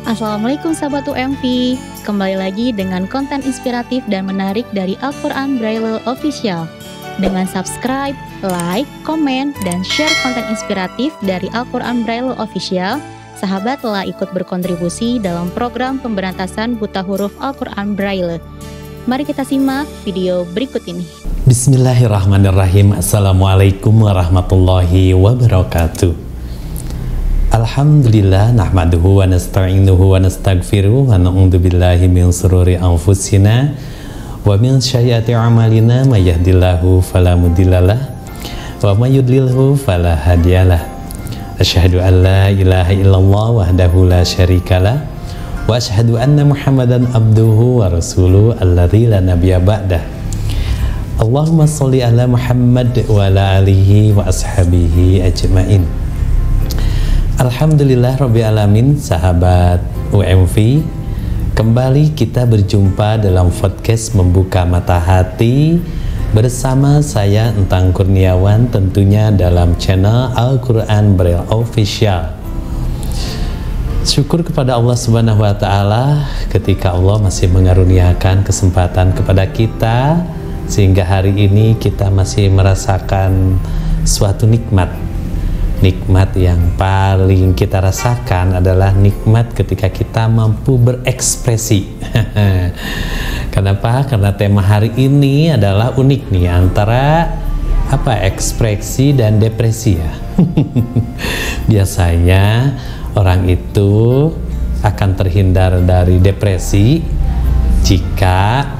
Assalamualaikum sahabat UMV. Kembali lagi dengan konten inspiratif dan menarik dari Al-Quran Braille Official. Dengan subscribe, like, komen, dan share konten inspiratif dari Al-Quran Braille Official, sahabat telah ikut berkontribusi dalam program pemberantasan buta huruf Al-Quran Braille. Mari kita simak video berikut ini. Bismillahirrahmanirrahim. Assalamualaikum warahmatullahi wabarakatuh. Alhamdulillah nahmaduhu wa nasta'inuhu wa nastaghfiruh wa na'udzu billahi min shururi anfusina wa min sayyiati a'malina may yahdihillahu fala mudhillalah wa may yudlilhu fala hadiyalah. Asyhadu an la ilaha illallah wahdahu la syarikalah wa asyhadu anna Muhammadan abduhu wa rasuluhu alladzi la nabiyya ba'dah. Allahumma sholli ala Muhammad wa ala alihi wa ashabihi ajmain. Alhamdulillah Rabbil Alamin, sahabat UMV, kembali kita berjumpa dalam podcast Membuka Mata Hati bersama saya Entang Kurniawan, tentunya dalam channel Al-Quran Braille Official. Syukur kepada Allah Subhanahu wa Ta'ala ketika Allah masih mengaruniakan kesempatan kepada kita sehingga hari ini kita masih merasakan suatu nikmat. Nikmat yang paling kita rasakan adalah nikmat ketika kita mampu berekspresi. Kenapa? Karena tema hari ini adalah unik nih, antara ekspresi dan depresi ya. Biasanya orang itu akan terhindar dari depresi jika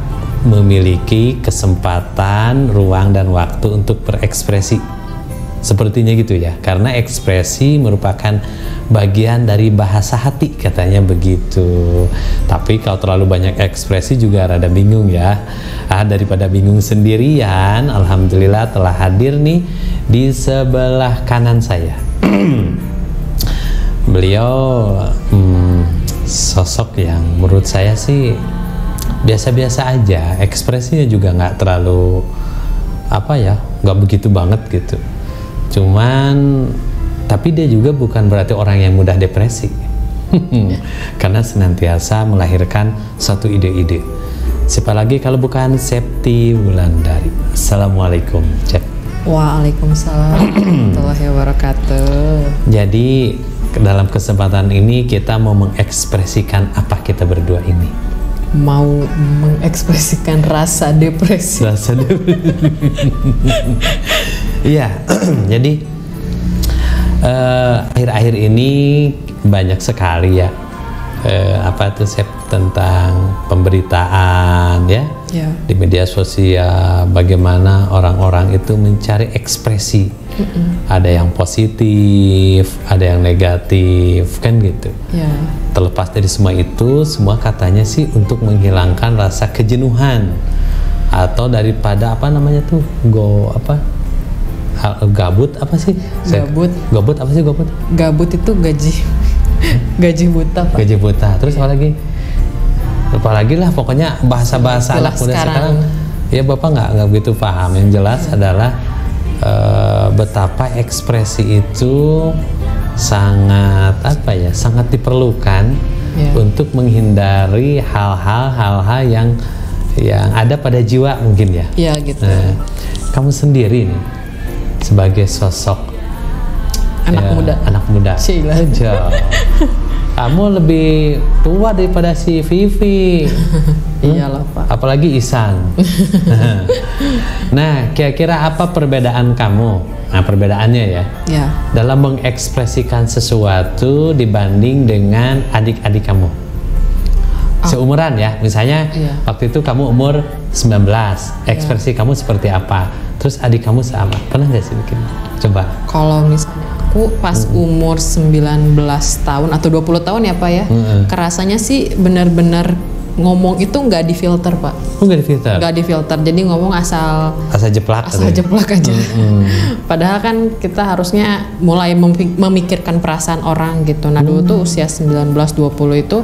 memiliki kesempatan, ruang dan waktu untuk berekspresi. Sepertinya gitu ya, karena ekspresi merupakan bagian dari bahasa hati, katanya begitu. Tapi kalau terlalu banyak ekspresi juga rada bingung ya. Daripada bingung sendirian, alhamdulillah telah hadir nih di sebelah kanan saya. Beliau sosok yang menurut saya sih biasa-biasa aja, ekspresinya juga nggak terlalu nggak begitu banget gitu. Cuman tapi dia juga bukan berarti orang yang mudah depresi. Karena senantiasa melahirkan suatu ide-ide. Siapa lagi kalau bukan Septi Wulandari. Assalamualaikum, Cep. Waalaikumsalam warahmatullahi wabarakatuh. Jadi dalam kesempatan ini kita mau mengekspresikan apa kita berdua ini? Mau mengekspresikan rasa depresi. Iya, jadi akhir-akhir ini banyak sekali ya tentang pemberitaan ya di media sosial, bagaimana orang-orang itu mencari ekspresi. Ada yang positif, ada yang negatif, kan gitu. Terlepas dari semua itu, semua katanya sih untuk menghilangkan rasa kejenuhan atau daripada gabut apa sih? Gabut apa sih gabut? Gabut itu gaji buta, Pak. Gaji buta. Terus apa lagi? Lupa lagi lah, pokoknya bahasa-bahasa anak muda sekarang. Ya Bapak nggak begitu paham. Yang jelas adalah betapa ekspresi itu sangat sangat diperlukan untuk menghindari hal-hal yang ada pada jiwa mungkin ya. Iya gitu. Nah, kamu sendiri nih sebagai sosok anak muda aja. Kamu lebih tua daripada si Vivi. Iyalah Pak. Apalagi Isan. Nah, kira-kira apa perbedaan kamu? Nah, perbedaannya ya. Dalam mengekspresikan sesuatu dibanding dengan adik-adik kamu. Seumuran ya. Misalnya waktu itu kamu umur 19. Ekspresi kamu seperti apa? Terus adik kamu sama. Pernah nggak sih bikin? Coba. Kalau misalnya aku pas umur 19 tahun atau 20 tahun ya Pak ya, kerasanya sih benar-benar ngomong itu nggak difilter Pak. Nggak difilter? Nggak difilter, jadi ngomong asal jeplak aja. Padahal kan kita harusnya mulai memikirkan perasaan orang gitu. Nah dulu tuh usia 19-20 itu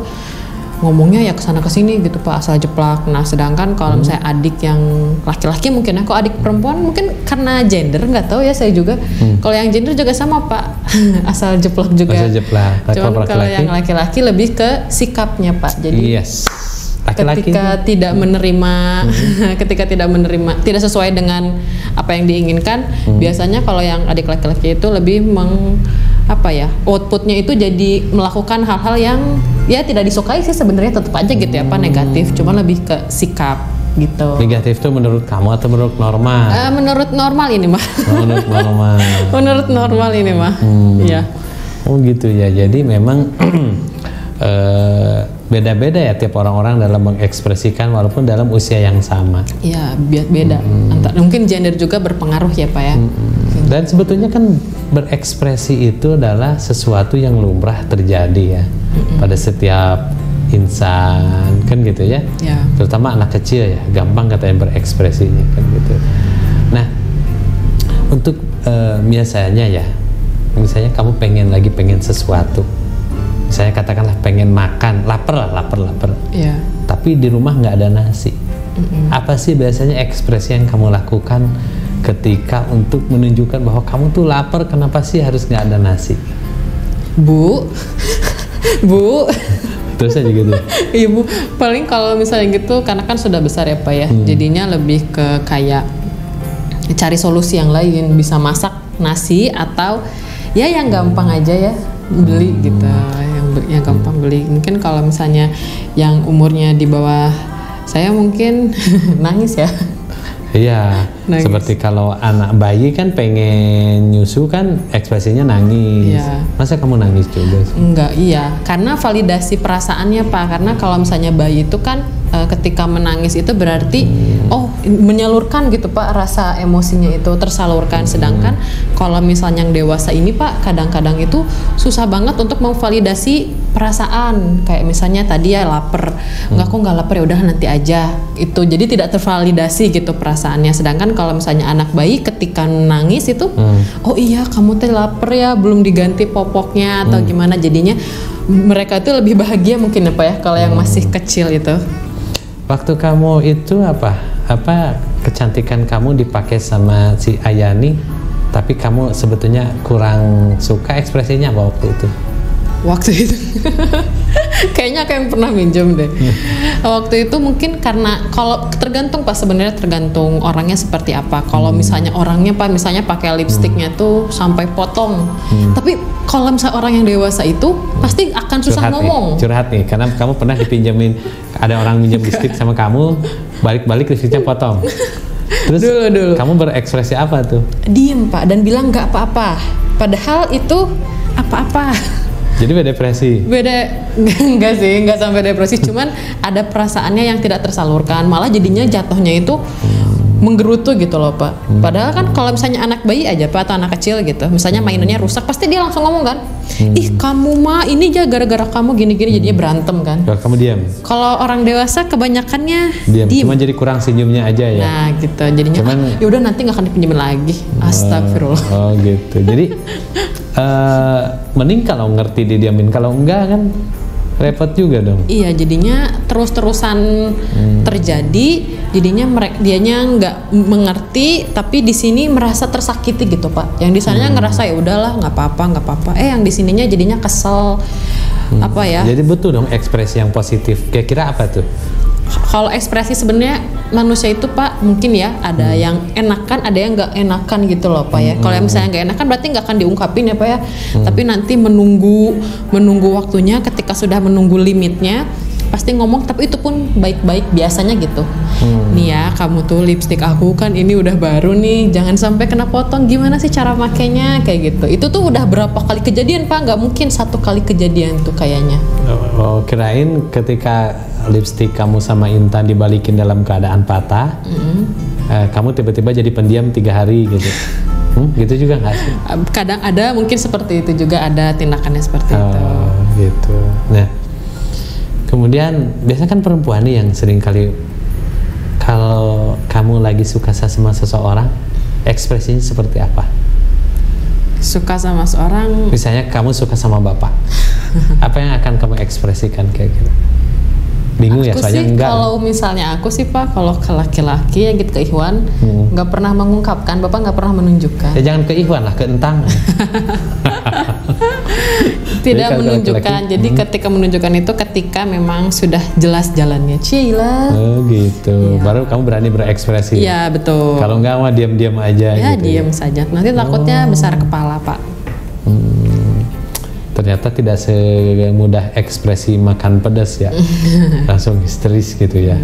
ngomongnya ya kesana kesini gitu Pak, asal jeplak. Nah sedangkan kalau misalnya adik yang laki-laki mungkin ya, kok adik perempuan mungkin karena gender nggak tahu ya saya juga. Kalau yang gender juga sama Pak, asal jeplak juga. Asal jeplak. Cuman kalau yang laki-laki lebih ke sikapnya Pak. Jadi laki-laki ketika tidak menerima, ketika tidak sesuai dengan apa yang diinginkan, biasanya kalau yang adik laki-laki itu lebih outputnya itu jadi melakukan hal-hal yang ya tidak disukai sih sebenarnya, tetap aja gitu ya Pak, negatif, cuman lebih ke sikap gitu. Negatif itu menurut kamu atau menurut normal? Menurut normal ini mah. Menurut normal. Menurut normal ini mah. Iya. Oh gitu ya. Jadi memang beda-beda ya tiap orang-orang dalam mengekspresikan walaupun dalam usia yang sama. Iya, beda. Mungkin gender juga berpengaruh ya Pak ya. Dan sebetulnya kan berekspresi itu adalah sesuatu yang lumrah terjadi ya pada setiap insan, kan gitu ya. Terutama anak kecil ya, gampang katanya berekspresinya kan gitu. Nah, untuk biasanya ya, misalnya kamu pengen sesuatu, misalnya katakanlah pengen makan, lapar. Iya. Tapi di rumah nggak ada nasi. Apa sih biasanya ekspresi yang kamu lakukan ketika untuk menunjukkan bahwa kamu tuh lapar? Kenapa sih harus nggak ada nasi? Bu. Terus aja gitu. Ibu, paling kalau misalnya gitu, karena kan sudah besar ya Pak ya, jadinya lebih ke kayak cari solusi yang lain, bisa masak nasi atau ya yang gampang aja ya, beli gitu, yang gampang beli. Mungkin kalau misalnya yang umurnya di bawah saya mungkin nangis ya. Iya, seperti kalau anak bayi kan pengen nyusu kan ekspresinya nangis. Iya. Masa kamu nangis juga sih? Enggak, iya. Karena validasi perasaannya Pak. Karena kalau misalnya bayi itu kan ketika menangis itu berarti menyalurkan gitu Pak, rasa emosinya itu tersalurkan. Sedangkan kalau misalnya yang dewasa ini Pak, kadang-kadang itu susah banget untuk memvalidasi perasaan. Kayak misalnya tadi ya lapar, aku nggak lapar, ya udah nanti aja. Itu jadi tidak tervalidasi gitu perasaannya. Sedangkan kalau misalnya anak bayi ketika nangis itu, oh iya kamu teh lapar ya, belum diganti popoknya atau gimana, jadinya mereka itu lebih bahagia mungkin ya Pak ya kalau yang masih kecil itu. Waktu kamu itu apa kecantikan kamu dipakai sama si Ayani, tapi kamu sebetulnya kurang suka ekspresinya apa waktu itu? Waktu itu kayaknya aku yang pernah minjem deh. Waktu itu mungkin karena kalau tergantung Pak, sebenarnya tergantung orangnya seperti apa. Kalau misalnya orangnya Pak, misalnya pakai lipstiknya tuh sampai potong. Tapi kalau misalnya orang yang dewasa itu pasti akan susah ngomong. Curhat nih, karena kamu pernah dipinjemin, ada orang minjem lipstik sama kamu, balik-balik lipstiknya potong. Terus dulu. Kamu berekspresi apa tuh? Diem Pak, dan bilang nggak apa-apa. Padahal itu apa-apa. Jadi beda depresi? Enggak sampai depresi, cuman ada perasaannya yang tidak tersalurkan, malah jadinya jatuhnya itu menggerutu gitu loh Pak. Padahal kan kalau misalnya anak bayi aja Pak, atau anak kecil gitu, misalnya mainannya rusak, pasti dia langsung ngomong kan, ih kamu mah ini aja gara-gara kamu gini-gini, jadinya berantem kan. Kalau kamu diam? Kalau orang dewasa kebanyakannya diam. Cuma jadi kurang senyumnya aja ya? Nah gitu, jadinya yaudah nanti gak akan dipinjemin lagi. Astagfirullah. Oh gitu, jadi mending kalau ngerti didiamin, kalau enggak kan repot juga dong. Iya, jadinya terus-terusan terjadi, jadinya dianya nggak mengerti, tapi di sini merasa tersakiti gitu Pak. Yang di sananya ngerasa ya udahlah nggak apa-apa. Yang di sininya jadinya kesel apa ya? Jadi betul dong ekspresi yang positif. Kira-kira apa tuh? Kalau ekspresi sebenarnya manusia itu Pak, mungkin ya ada yang enakan, ada yang nggak enakan gitu loh Pak ya. Kalau yang misalnya nggak enakan berarti nggak akan diungkapin ya Pak ya. Tapi nanti menunggu waktunya, ketika sudah menunggu limitnya pasti ngomong, tapi itu pun baik-baik biasanya gitu. Nih ya, kamu tuh lipstik aku kan ini udah baru nih, jangan sampai kena potong, gimana sih cara makainya, kayak gitu. Itu tuh udah berapa kali kejadian Pak, nggak mungkin satu kali kejadian tuh kayaknya. Oh, kirain ketika lipstik kamu sama Intan dibalikin dalam keadaan patah, kamu tiba-tiba jadi pendiam 3 hari gitu. Gitu juga nggak sih? Kadang ada mungkin seperti itu juga, ada tindakannya seperti itu. Gitu. Nah, kemudian biasanya kan perempuan nih yang sering kali kalau kamu lagi suka sama seseorang, ekspresinya seperti apa? Suka sama seorang, misalnya kamu suka sama bapak, apa yang akan kamu ekspresikan kayak gitu? Bingung ya, Aku soalnya sih enggak. kalau misalnya aku sih Pak, kalau ke laki-laki ya gitu, ke Ikhwan nggak pernah mengungkapkan, Bapak nggak pernah menunjukkan. Ya jangan ke Ikhwan lah, ke Entang. Jadi Tidak kalau menunjukkan. laki-laki, Jadi ketika menunjukkan itu ketika memang sudah jelas jalannya. Cila. Oh gitu. Baru kamu berani berekspresi. Iya betul. Kalau enggak mah diam-diam aja Ya gitu. diam saja. Nanti takutnya besar kepala Pak. Ternyata tidak semudah ekspresi makan pedas ya. Langsung histeris gitu ya.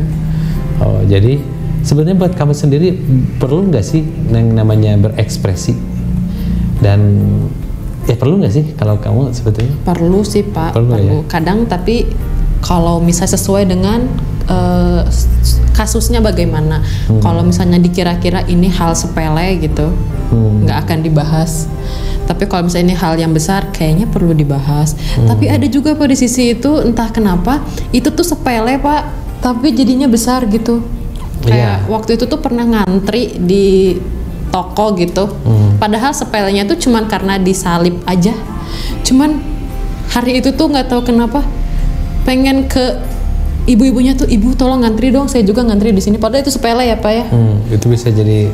Oh, jadi sebenarnya buat kamu sendiri perlu nggak sih yang namanya berekspresi? Dan ya perlu nggak sih kalau kamu sebetulnya? Perlu sih Pak. Perlu, ya? Kadang tapi kalau misalnya sesuai dengan kasusnya bagaimana. Kalau misalnya dikira-kira ini hal sepele gitu, nggak akan dibahas. Tapi kalau misalnya ini hal yang besar, kayaknya perlu dibahas. Tapi ada juga Pak di sisi itu, entah kenapa itu tuh sepele Pak, tapi jadinya besar gitu. Kayak waktu itu tuh pernah ngantri di toko gitu. Padahal sepelenya tuh cuman karena disalip aja. Cuman hari itu tuh nggak tahu kenapa pengen ke ibu-ibunya tuh, ibu tolong ngantri dong, saya juga ngantri di sini. Padahal itu sepele ya Pak ya. Itu bisa jadi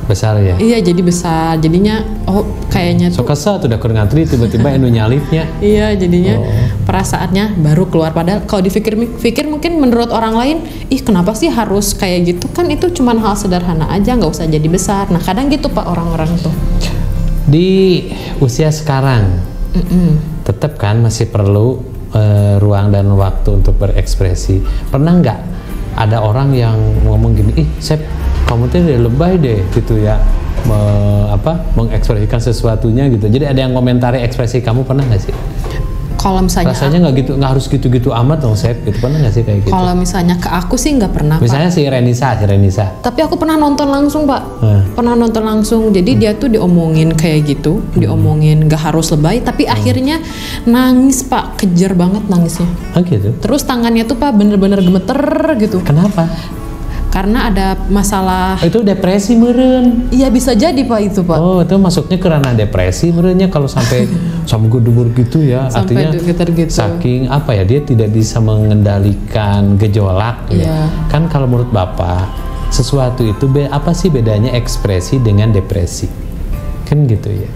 besar ya. Iya jadi besar. Jadinya oh kayaknya tuh. So kesel tuh udah kurang ngantri tiba-tiba enu nyalipnya. Iya jadinya perasaannya baru keluar. Padahal kalau dipikir-pikir mungkin menurut orang lain, ih kenapa sih harus kayak gitu? Kan itu cuman hal sederhana aja, nggak usah jadi besar. Nah kadang gitu Pak orang-orang tuh. Di usia sekarang tetap kan masih perlu ruang dan waktu untuk berekspresi. Pernah nggak ada orang yang ngomong gini, ih Sep, kamu tuh lebay deh gitu ya, mengekspresikan sesuatunya gitu. Jadi ada yang komentari ekspresi kamu, pernah nggak sih? Kalau misalnya Rasanya nggak gitu, nggak harus gitu-gitu amat dong Sep, gitu. Pernah nggak sih kayak gitu? kalau misalnya ke aku sih nggak pernah Misalnya Pak. si Renisa. Tapi aku pernah nonton langsung Pak. Pernah nonton langsung. Jadi dia tuh diomongin kayak gitu, diomongin nggak harus lebay. Tapi akhirnya nangis Pak, kejer banget nangisnya. Oh gitu. Terus tangannya tuh Pak bener-bener gemeter gitu. Kenapa? Karena ada masalah. Itu depresi meureun. Iya bisa jadi Pak itu Pak. Oh, itu masuknya ke ranah depresi menurutnya kalau sampai gedubur gitu ya. Sampai Artinya getar gitu. saking apa ya, dia tidak bisa mengendalikan gejolak ya. Iya. Kan kalau menurut Bapak, sesuatu itu apa sih bedanya ekspresi dengan depresi? Kan gitu ya.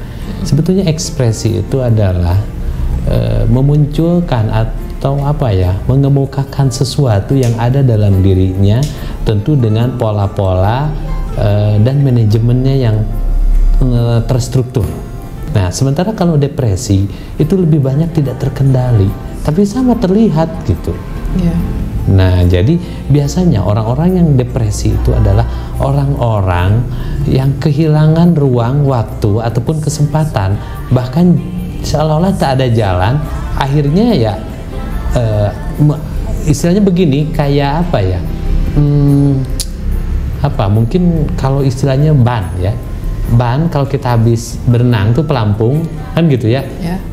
Sebetulnya ekspresi itu adalah memunculkan atau apa ya, mengemukakan sesuatu yang ada dalam dirinya, tentu dengan pola-pola dan manajemennya yang terstruktur. Nah, sementara kalau depresi itu lebih banyak tidak terkendali, tapi sama terlihat gitu. Iya. Nah, jadi biasanya orang-orang yang depresi itu adalah orang-orang yang kehilangan ruang, waktu, ataupun kesempatan, bahkan seolah-olah tak ada jalan. Akhirnya ya istilahnya begini, kayak apa ya, mungkin kalau istilahnya ban ya, ban kalau kita habis berenang tuh pelampung kan gitu ya.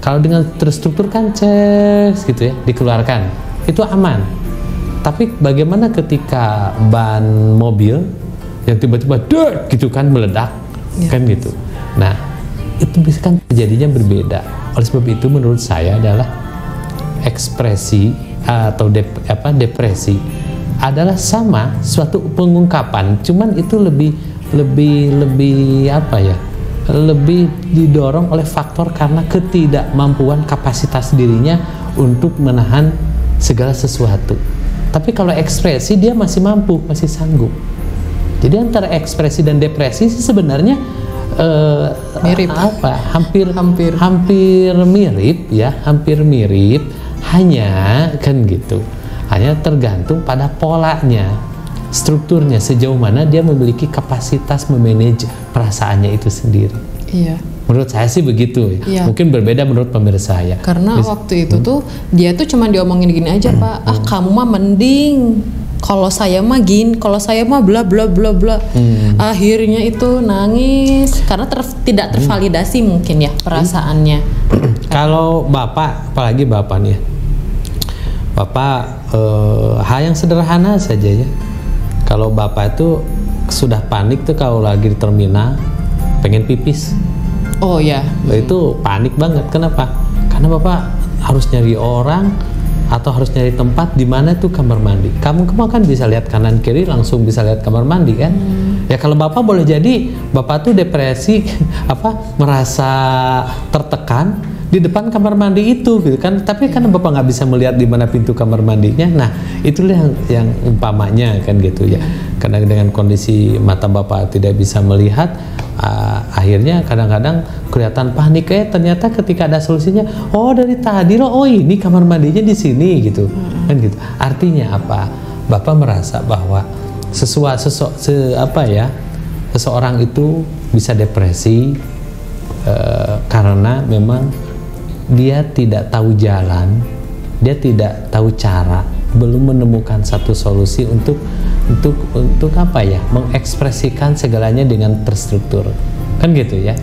Kalau dengan terstruktur kan gitu ya, dikeluarkan itu aman. Tapi bagaimana ketika ban mobil yang tiba-tiba gitu kan meledak kan gitu. Nah itu bisa kan terjadinya berbeda. Oleh sebab itu menurut saya adalah ekspresi atau depresi adalah sama suatu pengungkapan, cuman itu lebih apa ya, lebih didorong oleh faktor karena ketidakmampuan kapasitas dirinya untuk menahan segala sesuatu. Tapi kalau ekspresi dia masih mampu, masih sanggup. Jadi antara ekspresi dan depresi sih sebenarnya mirip. Hampir mirip ya, hampir mirip, hanya kan gitu. Hanya tergantung pada polanya, strukturnya, sejauh mana dia memiliki kapasitas memanage perasaannya itu sendiri. Iya. Menurut saya sih begitu. Iya. Mungkin berbeda menurut pemirsa ya. Karena waktu itu tuh dia tuh cuma diomongin gini aja Pak, kamu mah mending, kalau saya mah gini, kalau saya mah bla bla bla bla. Akhirnya itu nangis karena tidak tervalidasi mungkin ya perasaannya. Kalau Bapak, apalagi Bapak nih, Bapak hal yang sederhana saja ya. Kalau Bapak itu sudah panik tuh kalau lagi di terminal pengen pipis. Oh ya. Itu panik banget. Kenapa? Karena Bapak harus nyari orang, atau harus nyari tempat di mana tuh kamar mandi. Kamu kan bisa lihat kanan kiri langsung bisa lihat kamar mandi kan. Ya kalau bapak boleh jadi bapak tuh depresi merasa tertekan di depan kamar mandi itu gitu kan, tapi karena bapak nggak bisa melihat di mana pintu kamar mandinya, nah itulah yang umpamanya kan gitu ya. Karena dengan kondisi mata bapak tidak bisa melihat, akhirnya kadang-kadang kelihatan panik, ternyata ketika ada solusinya, oh dari tadi loh, oh ini kamar mandinya di sini gitu kan gitu. Artinya apa? Bapak merasa bahwa seseorang itu bisa depresi karena memang dia tidak tahu jalan, dia tidak tahu cara, belum menemukan satu solusi untuk mengekspresikan segalanya dengan terstruktur, kan gitu ya.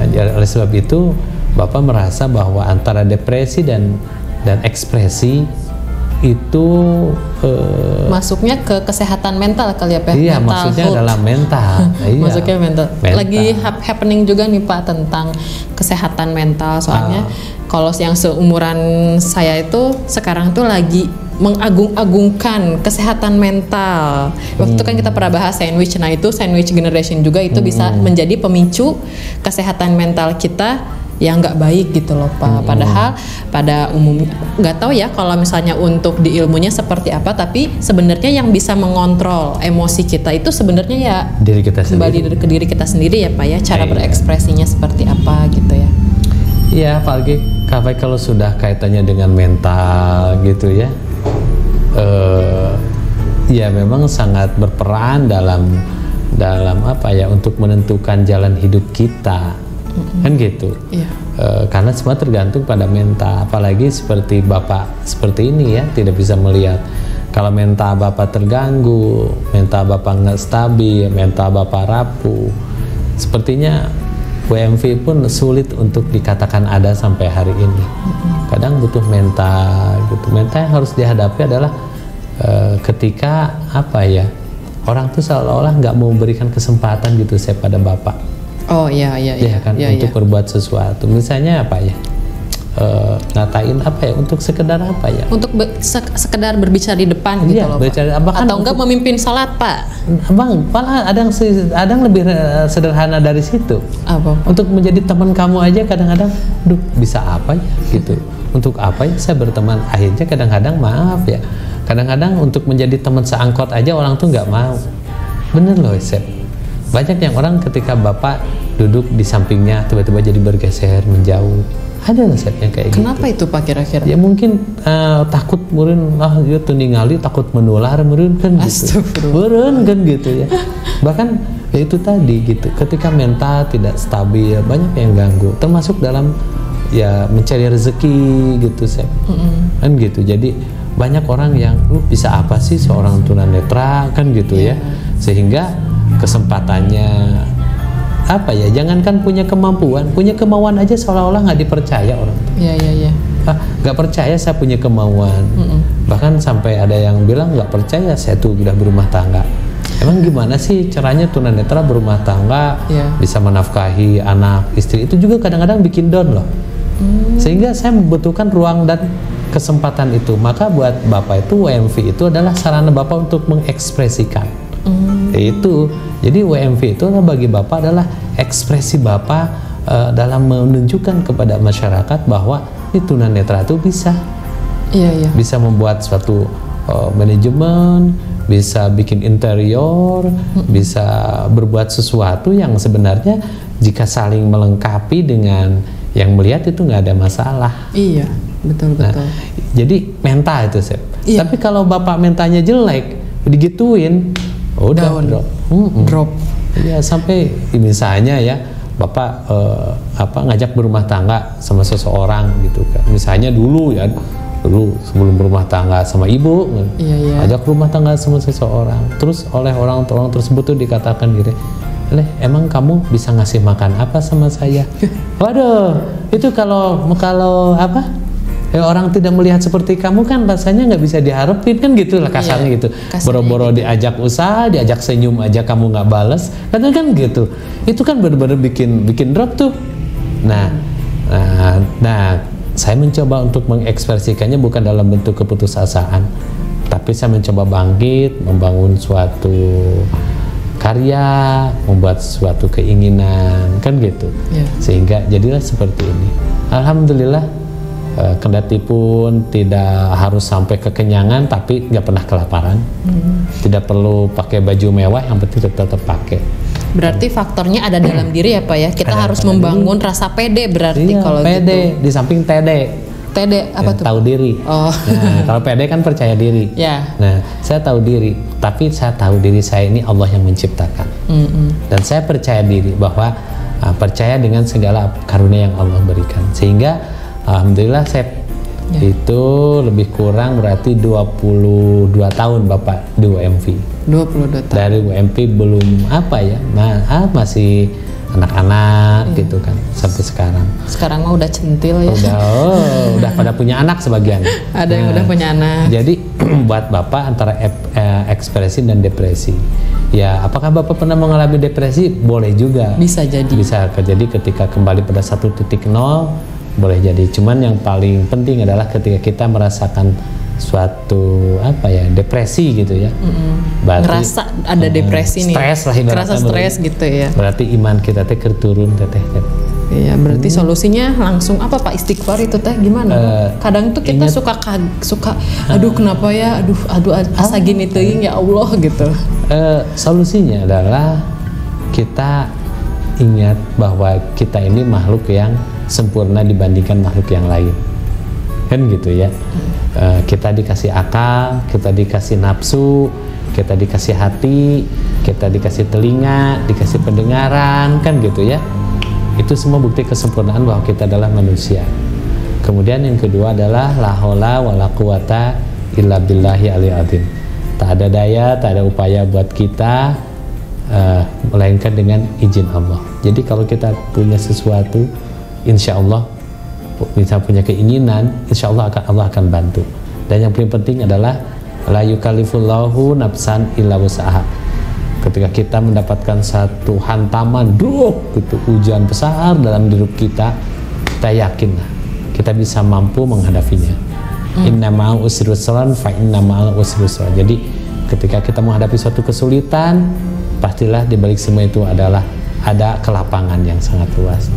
Oleh sebab itu Bapak merasa bahwa antara depresi dan ekspresi itu masuknya ke kesehatan mental kali ya Pak? Iya, maksudnya adalah mental. Iya. Masuknya mental. Lagi happening juga nih Pak tentang kesehatan mental, soalnya kalau yang seumuran saya itu sekarang tuh lagi mengagung-agungkan kesehatan mental. Waktu itu kan kita pernah bahas sandwich, nah itu sandwich generation juga itu bisa menjadi pemicu kesehatan mental kita yang nggak baik gitu loh Pak. Padahal pada umumnya nggak tahu ya kalau misalnya untuk di ilmunya seperti apa, tapi sebenarnya yang bisa mengontrol emosi kita itu sebenarnya ya diri kita kembali sendiri. ke diri kita sendiri ya Pak ya, cara berekspresinya seperti apa gitu ya. Iya, apalagi kalau sudah kaitannya dengan mental gitu ya, ya memang sangat berperan dalam untuk menentukan jalan hidup kita. Kan gitu. Karena semua tergantung pada mental, apalagi seperti Bapak seperti ini ya, tidak bisa melihat. Kalau mental Bapak terganggu, mental Bapak nggak stabil, mental Bapak rapuh, sepertinya WMV pun sulit untuk dikatakan ada sampai hari ini. Kadang butuh mental gitu. Mental yang harus dihadapi adalah ketika orang tuh seolah-olah nggak mau memberikan kesempatan gitu saya pada Bapak. Oh iya kan, untuk berbuat sesuatu, misalnya ngatain untuk sekedar untuk sekedar berbicara di depan gitu loh Pak. Atau enggak memimpin salat Pak. Malah ada yang lebih sederhana dari situ. Apa? Untuk menjadi teman kamu aja kadang-kadang, bisa apa ya gitu. Untuk apa ya saya berteman? Akhirnya kadang-kadang maaf ya, kadang-kadang untuk menjadi teman seangkot aja orang tuh nggak mau. Bener loh Sep. Banyak yang orang ketika Bapak duduk di sampingnya tiba-tiba jadi bergeser menjauh. Ada nasihat yang kayak Kenapa gitu. itu Pak kira-kira? Ya mungkin takut meureun dia tuh ningali takut menular meureun kan gitu. Meureun kan gitu ya. Bahkan ya itu tadi gitu. Ketika mental tidak stabil banyak yang ganggu, termasuk dalam ya mencari rezeki gitu Sep. Kan gitu. Jadi banyak orang yang bisa apa sih seorang tunanetra kan gitu ya. Sehingga kesempatannya jangankan punya kemauan aja seolah-olah nggak dipercaya orang. Iya. Nggak percaya saya punya kemauan. Bahkan sampai ada yang bilang nggak percaya saya tuh udah berumah tangga. Emang gimana sih caranya tunanetra berumah tangga bisa menafkahi anak istri? Itu juga kadang-kadang bikin down loh. Sehingga saya membutuhkan ruang dan kesempatan itu. Maka buat Bapak itu WMV itu adalah sarana Bapak untuk mengekspresikan. Itu jadi WMV itu bagi Bapak adalah ekspresi Bapak dalam menunjukkan kepada masyarakat bahwa tunanetra itu bisa bisa membuat suatu manajemen, bisa bikin interior, bisa berbuat sesuatu yang sebenarnya jika saling melengkapi dengan yang melihat itu nggak ada masalah. Iya, betul. Jadi mental itu Sep. Tapi kalau Bapak mentalnya jelek digituin udah drop. Ya sampai misalnya ya Bapak ngajak berumah tangga sama seseorang gitu kan. Misalnya dulu sebelum berumah tangga sama ibu, ajak berumah tangga sama seseorang. Terus oleh orang tersebut tuh dikatakan gitu, emang kamu bisa ngasih makan apa sama saya? Waduh, itu kalau orang tidak melihat seperti kamu kan rasanya nggak bisa diharapin kan gitu lah kasarnya gitu. Boro-boro diajak usaha, diajak senyum aja kamu nggak balas, kadang kan gitu. Itu kan benar-benar bikin drop tuh. Nah saya mencoba untuk mengekspresikannya bukan dalam bentuk keputusasaan, tapi saya mencoba bangkit, membangun suatu karya, membuat suatu keinginan, kan gitu. Sehingga jadilah seperti ini. Alhamdulillah, kendati pun tidak harus sampai kekenyangan, tapi nggak pernah kelaparan. Tidak perlu pakai baju mewah, yang penting tetap pakai. Berarti faktornya ada dalam diri ya Pak ya. Kita Ada harus pada membangun rasa pede berarti Iya, kalau pede, gitu. di samping tede. Tede apa tuh? Tahu diri. Oh. Nah, kalau pede kan percaya diri. Ya. Nah, saya tahu diri, tapi saya tahu diri saya ini Allah yang menciptakan. Dan saya percaya diri bahwa percaya dengan segala karunia yang Allah berikan. Sehingga alhamdulillah saya itu lebih kurang berarti 22 tahun Bapak di UMV. 22 tahun. Dari UMV belum apa ya, masih anak-anak gitu kan sampai sekarang. Sekarang mah udah centil ya. Udah pada punya anak sebagian. Ada yang udah punya anak. Jadi buat Bapak antara ekspresi dan depresi. Ya, apakah Bapak pernah mengalami depresi? Boleh juga. Bisa jadi. Bisa jadi ketika kembali pada 1.0 boleh jadi. Cuman yang paling penting adalah ketika kita merasakan suatu depresi gitu ya. Berarti, ngerasa ada depresi nih. Stres lah ibaratnya. Ngerasa stres gitu ya. Berarti iman kita teh turun teh. Iya, berarti solusinya langsung apa Pak? Istighfar itu teh gimana? Kadang tuh kita suka aduh kenapa ya? Aduh asa gini teuing ya Allah gitu. Solusinya adalah kita ingat bahwa kita ini makhluk yang sempurna dibandingkan makhluk yang lain, kan gitu ya. Kita dikasih akal, kita dikasih nafsu, kita dikasih hati, kita dikasih telinga, dikasih pendengaran, kan gitu ya. Itu semua bukti kesempurnaan bahwa kita adalah manusia. Kemudian yang kedua adalah la haula wala quwata illa billahi aliyil azim. Tak ada daya, tak ada upaya buat kita melainkan dengan izin Allah. Jadi kalau kita punya sesuatu, insya Allah bisa punya keinginan, insya Allah akan bantu. Dan yang paling penting adalah la yukallifullahu nafsan illa wus'aha. Ketika kita mendapatkan satu hantaman gitu, ujian besar dalam hidup kita yakinlah kita bisa mampu menghadapinya. Inna ma'al usri yusran fa inna ma'al usri yusra. Jadi ketika kita menghadapi suatu kesulitan, pastilah di balik semua itu adalah ada kelapangan yang sangat luas.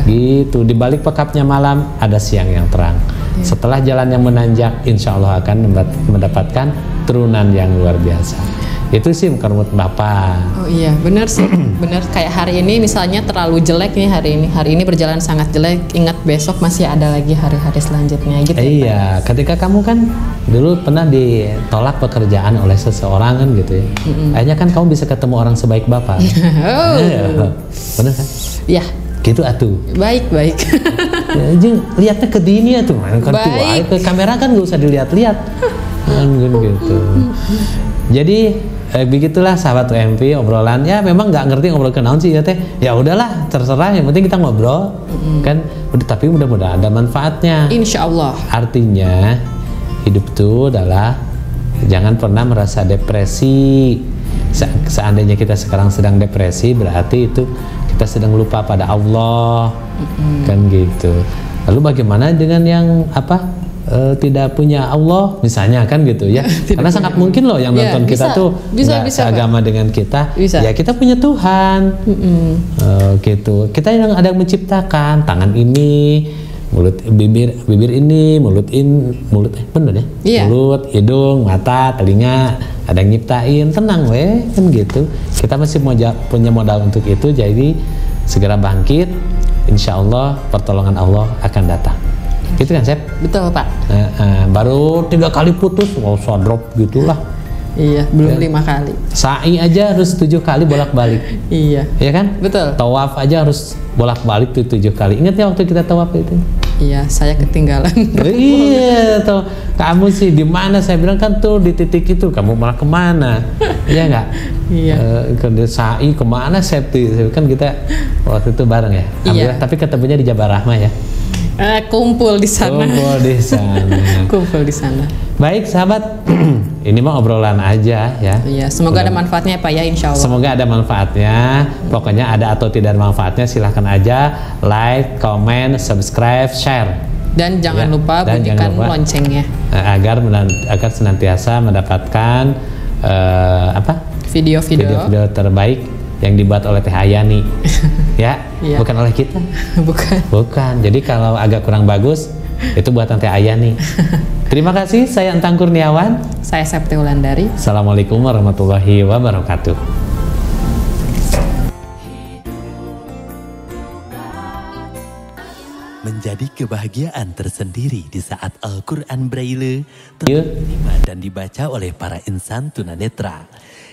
Gitu, di balik pekapnya malam ada siang yang terang. Setelah jalan yang menanjak, insya Allah akan mendapatkan turunan yang luar biasa. Itu sih menurut Bapak. Oh iya, benar sih. Benar, kayak hari ini misalnya terlalu jelek nih hari ini berjalan sangat jelek, ingat besok masih ada lagi hari-hari selanjutnya gitu. Iya, ketika kamu kan dulu pernah ditolak pekerjaan oleh seseorang kan gitu ya. Akhirnya kan kamu bisa ketemu orang sebaik Bapak. Benar kan? Iya. Gitu atuh. Baik. Jeng lihatnya ke dini atuh, kan ke kamera kan nggak usah dilihat-lihat. Kan gitu. Jadi begitulah sahabat UMV obrolan ya, memang nggak ngerti ngobrol ke naon sih ya teh. Ya udahlah, terserah, yang penting kita ngobrol kan. Tapi mudah-mudahan ada manfaatnya. Insya Allah. Artinya hidup itu adalah jangan pernah merasa depresi. Seandainya kita sekarang sedang depresi, berarti itu kita sedang lupa pada Allah, kan gitu. Lalu bagaimana dengan yang tidak punya Allah misalnya, kan gitu ya. Karena sangat mungkin loh yang nonton kita tuh bisa seagama dengan kita. Ya kita punya Tuhan. Gitu. Kita yang ada yang menciptakan tangan ini, mulut, bibir ini, mulut bener ya? Iya. Mulut, hidung, mata, telinga, ada yang nyiptain. Tenang weh, kan gitu. Kita masih punya modal untuk itu. Jadi segera bangkit, insya Allah pertolongan Allah akan datang. Gitu kan, Sep? Betul, Pak. Baru 3 kali putus, nggak usah drop gitulah. Iya, belum 5 kali. Sa'i aja harus 7 kali bolak-balik. Iya. Iya kan? Betul. Tawaf aja harus bolak-balik tuh 7 kali. Ingat ya waktu kita tawaf itu? Iya, saya ketinggalan. Iya, tuh. Kamu sih di mana? Saya bilang kan tuh di titik itu. Kamu malah kemana? Iya nggak? Iya. Sa'i kemana? Septi kan kita waktu itu bareng ya. Iya. Tapi ketemunya di Jabal Rahmah ya. Kumpul di sana. Kumpul di sana. Baik sahabat, ini mah obrolan aja ya. Iya, semoga ada manfaatnya Pak ya, insya Allah. Semoga ada manfaatnya. Pokoknya ada atau tidak ada manfaatnya silahkan aja like, comment, subscribe, share. Dan jangan lupa bunyikan loncengnya. Agar senantiasa mendapatkan video-video terbaik yang dibuat oleh Teh Ayani. Ya, bukan oleh kita. Bukan. Jadi kalau agak kurang bagus, itu buatan Teh Ayani. Terima kasih, saya Entang Kurniawan. Saya Septi Wulandari. Assalamualaikum warahmatullahi wabarakatuh. Menjadi kebahagiaan tersendiri di saat Al-Quran Braille terima dan dibaca oleh para insan tunanetra.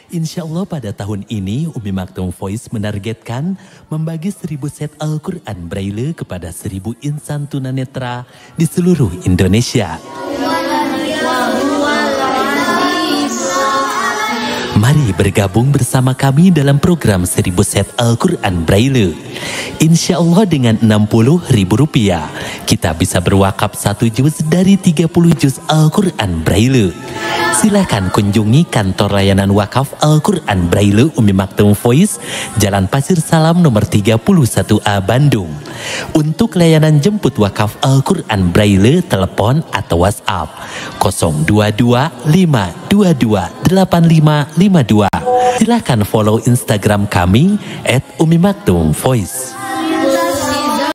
Insya Allah pada tahun ini Umi Maktum Voice menargetkan membagi 1000 set Al-Quran Braille kepada 1000 insan tunanetra di seluruh Indonesia. Mari bergabung bersama kami dalam program 1000 set Al-Quran Braille. Insya Allah dengan Rp60.000 kita bisa berwakaf 1 juz dari 30 juz Al-Quran Braille. Silakan kunjungi kantor layanan wakaf Al-Quran Braille Umi Maktum Voice, Jalan Pasir Salam nomor 31A Bandung. Untuk layanan jemput wakaf Al-Quran Braille, telepon atau WhatsApp 022 522 8552. Silakan follow Instagram kami @Umi Maktum Voice.